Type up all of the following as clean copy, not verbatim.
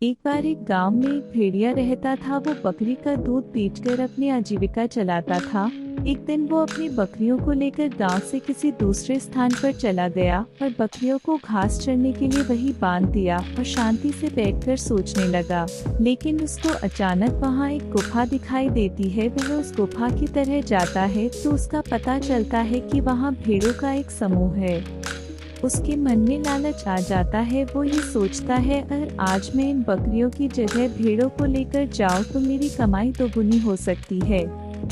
एक बार एक गांव में एक भेड़िया रहता था। वो बकरी का दूध बेचकर अपनी आजीविका चलाता था। एक दिन वो अपनी बकरियों को लेकर गांव से किसी दूसरे स्थान पर चला गया और बकरियों को घास चरने के लिए वहीं बांध दिया और शांति से बैठकर सोचने लगा। लेकिन उसको अचानक वहां एक गुफा दिखाई देती है। वह उस गुफा की तरह जाता है तो उसका पता चलता है कि वहां भेड़ों का एक समूह है। उसके मन में लालच आ जाता है। वो ये सोचता है, अगर आज मैं इन बकरियों की जगह भेड़ों को लेकर जाऊं तो मेरी कमाई दोगुनी हो सकती है।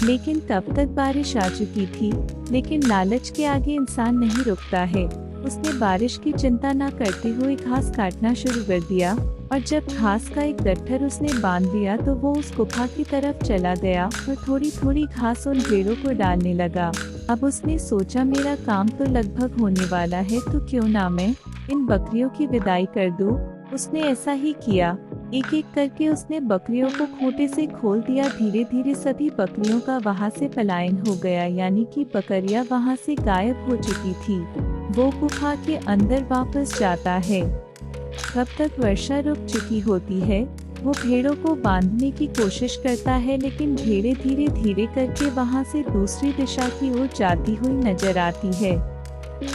लेकिन तब तक बारिश आ चुकी थी। लेकिन लालच के आगे इंसान नहीं रुकता है। उसने बारिश की चिंता न करते हुए घास काटना शुरू कर दिया और जब घास का एक गट्ठर उसने बांध दिया तो वो उस गुफा की तरफ चला गया और थोड़ी थोड़ी घास उन भेड़ों को डालने लगा। अब उसने सोचा, मेरा काम तो लगभग होने वाला है, तो क्यों ना मैं इन बकरियों की विदाई कर दूं। उसने ऐसा ही किया। एक एक करके उसने बकरियों को खूंटे से खोल दिया। धीरे धीरे सभी बकरियों का वहां से पलायन हो गया, यानी कि बकरियां वहां से गायब हो चुकी थी। वो गुफा के अंदर वापस जाता है। कब तक वर्षा रुक चुकी होती है। वो भेड़ों को बांधने की कोशिश करता है, लेकिन भेड़ें धीरे धीरे करके वहां से दूसरी दिशा की ओर जाती हुई नजर आती है।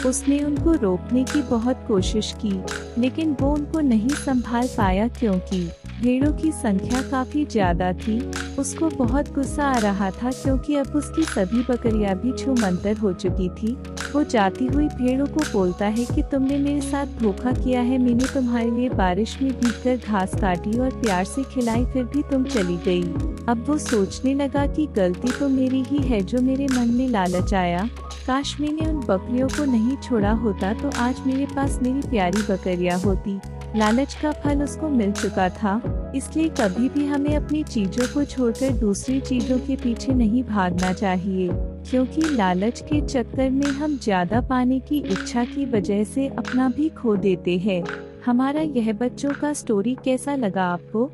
उसने उनको रोकने की बहुत कोशिश की, लेकिन वो उनको नहीं संभाल पाया क्योंकि भेड़ों की संख्या काफी ज्यादा थी। उसको बहुत गुस्सा आ रहा था क्योंकि अब उसकी सभी बकरियां भी छूमंतर हो चुकी थी। वो जाती हुई भेड़ों को बोलता है कि तुमने मेरे साथ धोखा किया है। मैंने तुम्हारे लिए बारिश में भीगकर घास काटी और प्यार से खिलाई, फिर भी तुम चली गई। अब वो सोचने लगा कि गलती तो मेरी ही है जो मेरे मन में लालच आया। काश मैंने उन बकरियों को नहीं छोड़ा होता तो आज मेरे पास मेरी प्यारी बकरियां होती। लालच का फल उसको मिल चुका था। इसलिए कभी भी हमें अपनी चीजों को छोड़कर दूसरी चीजों के पीछे नहीं भागना चाहिए, क्योंकि लालच के चक्कर में हम ज्यादा पाने की इच्छा की वजह से अपना भी खो देते हैं। हमारा यह बच्चों का स्टोरी कैसा लगा आपको?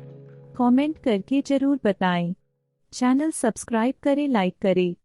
कमेंट करके जरूर बताएं। चैनल सब्सक्राइब करें, लाइक करें।